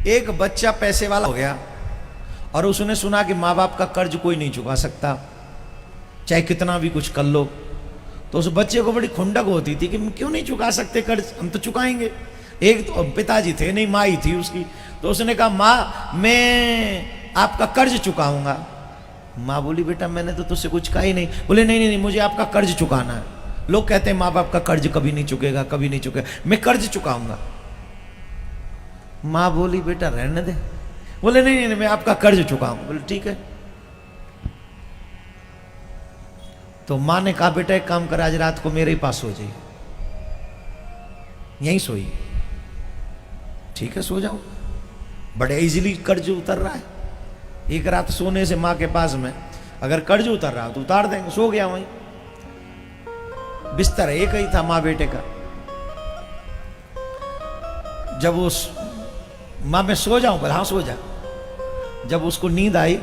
एक बच्चा पैसे वाला हो गया और उसने सुना कि माँ बाप का कर्ज कोई नहीं चुका सकता, चाहे कितना भी कुछ कर लो। तो उस बच्चे को बड़ी खुंडक होती थी कि हम क्यों नहीं चुका सकते कर्ज, हम तो चुकाएंगे। एक तो पिताजी थे नहीं, माँ ही थी उसकी। तो उसने कहा माँ मैं आपका कर्ज चुकाऊंगा। माँ बोली बेटा मैंने तो तुझसे कुछ कहा ही नहीं। बोले नहीं नहीं नहीं, मुझे आपका कर्ज चुकाना है। लोग कहते हैं माँ बाप का कर्ज कभी नहीं चुकेगा, कभी नहीं चुकेगा, मैं कर्ज चुकाऊंगा। माँ बोली बेटा रहने दे। बोले नहीं नहीं मैं आपका कर्ज चुकाऊंगा। बोले ठीक है। तो माँ ने कहा बेटा एक काम कर, आज रात को मेरे ही पास सो जाइए, यहीं सोई। ठीक है सो जाओ। बड़े इजीली कर्ज उतर रहा है। एक रात सोने से माँ के पास में अगर कर्ज उतर रहा तो उतार देंगे। सो गया वहीं, बिस्तर एक ही था माँ बेटे का। जब उस माँ मैं सो जाऊं, बोला हाँ सो जा। जब उसको नींद आई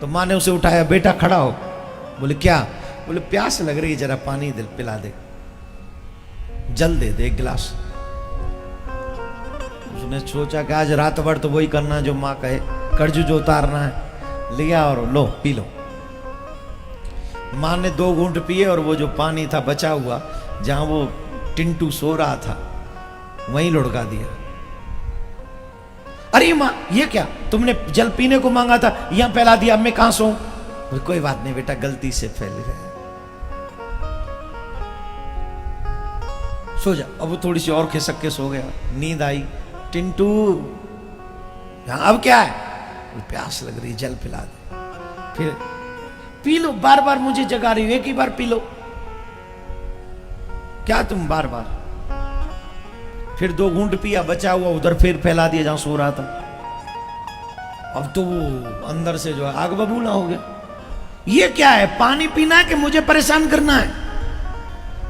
तो माँ ने उसे उठाया, बेटा खड़ा हो। बोले क्या? बोले प्यास लग रही है, जरा पानी पिला दे, जल दे दे एक गिलास। उसने सोचा कि आज रात भर तो वही करना जो माँ कहे, कर्ज जो उतारना है। लिया और लो पी लो। माँ ने 2 घूंट पिए और वो जो पानी था बचा हुआ, जहां वो टिंटू सो रहा था वहीं लुढ़का दिया। अरे माँ ये क्या, तुमने जल पीने को मांगा था, यहां फैला दिया, अब मैं कहां सोऊं? कोई बात नहीं बेटा, गलती से फैल गया, सो जा। अब वो थोड़ी सी और खिसक के सो गया। नींद आई। टिंटू अब क्या है? प्यास लग रही, जल पिला दे। फिर पी लो, बार बार मुझे जगा रही हो, एक ही बार पी लो। क्या तुम बार बार? फिर 2 घूंट पिया, बचा हुआ उधर फिर फैला दिया जहां सो रहा था। अब तो वो अंदर से जो है आग बबूला हो गया। ये क्या है, पानी पीना है कि मुझे परेशान करना है?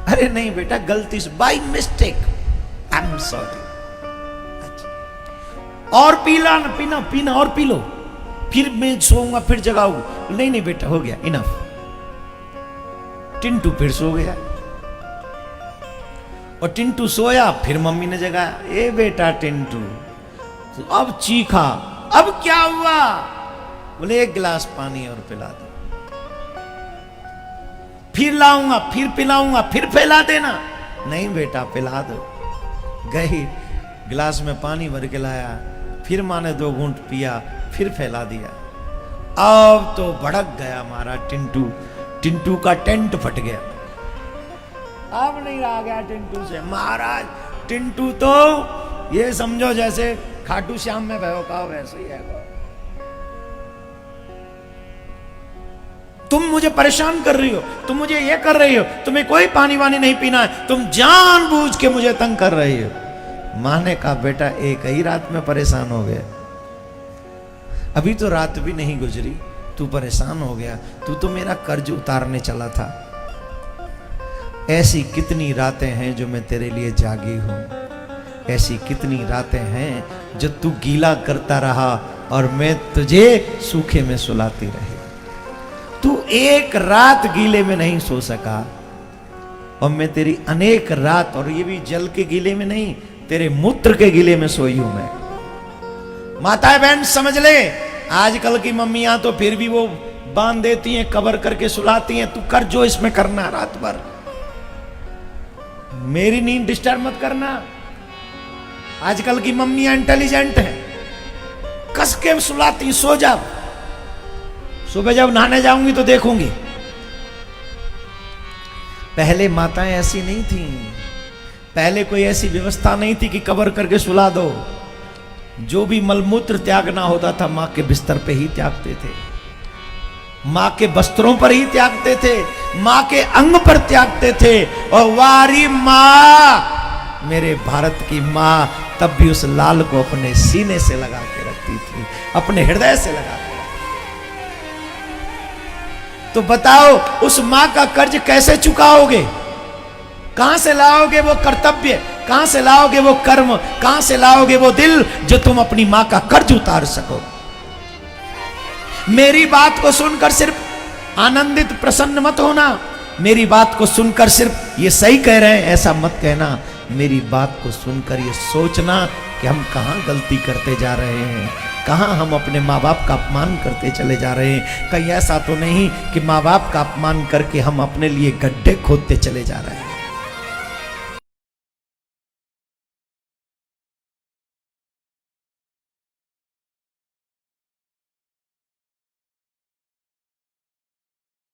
अरे नहीं बेटा, गलती से, by mistake, I am sorry. और पीला ना, पीना पीना और पी लो, फिर मैं सोऊंगा, फिर जगाऊंगा। नहीं नहीं बेटा हो गया, इनफ। टिंटू फिर सो गया और टिंटू सोया, फिर मम्मी ने जगाया, ए बेटा टिंटू। तो अब चीखा, अब क्या हुआ? बोले 1 गिलास पानी और पिला दो। फिर लाऊंगा, फिर पिलाऊंगा, फिर फैला देना। नहीं बेटा पिला दो। गई, गिलास में पानी भर के लाया, फिर माँ ने 2 घूंट पिया, फिर फैला दिया। अब तो भड़क गया हमारा टिंटू। टिंटू का टेंट फट गया। अब नहीं रहा गया टिंटू से। महाराज टिंटू तो ये समझो जैसे खाटू श्याम में भयो का वैसे ही है। तुम मुझे परेशान कर रही हो, तुम मुझे ये कर रही हो, तुम्हें कोई पानी वानी नहीं पीना है, तुम जानबूझ के मुझे तंग कर रही हो। माँ ने कहा बेटा एक ही रात में परेशान हो गया, अभी तो रात भी नहीं गुजरी, तू परेशान हो गया। तू तो मेरा कर्ज उतारने चला था। ऐसी कितनी रातें हैं जो मैं तेरे लिए जागी हूं, ऐसी कितनी रातें हैं जो तू गीला करता रहा और मैं तुझे सूखे में सुलाती रही। तू एक रात गीले में नहीं सो सका और मैं तेरी अनेक रात, और ये भी जल के गीले में नहीं, तेरे मूत्र के गीले में सोई हूं मैं। माताएं बहन समझ ले, आजकल की मम्मियां तो फिर भी वो बांध देती हैं, कवर करके सुलाती हैं। तू कर जो इसमें करना रात भर, मेरी नींद डिस्टर्ब मत करना। आजकल की मम्मियां इंटेलिजेंट हैं, कस के सुलाती, सो जाओ, सुबह जब नहाने जाऊंगी तो देखूंगी। पहले माताएं ऐसी नहीं थी, पहले कोई ऐसी व्यवस्था नहीं थी कि कवर करके सुला दो। जो भी मलमूत्र त्यागना होता था मां के बिस्तर पे ही त्यागते थे, मां के वस्त्रों पर ही त्यागते थे, मां के अंग पर त्यागते थे। और वारी मां, मेरे भारत की मां तब भी उस लाल को अपने सीने से लगा के रखती थी, अपने हृदय से लगा के। तो बताओ उस मां का कर्ज कैसे चुकाओगे? कहां से लाओगे वो कर्तव्य, कहां से लाओगे वो कर्म, कहां से लाओगे वो दिल जो तुम अपनी मां का कर्ज उतार सको? मेरी बात को सुनकर सिर्फ आनंदित प्रसन्न मत होना, मेरी बात को सुनकर सिर्फ ये सही कह रहे हैं ऐसा मत कहना। मेरी बात को सुनकर ये सोचना कि कि हम कहाँ गलती करते जा रहे हैं, कहाँ हम अपने माँ बाप का अपमान करते चले जा रहे हैं। कहीं ऐसा तो नहीं कि माँ बाप का अपमान करके हम अपने लिए गड्ढे खोदते चले जा रहे हैं।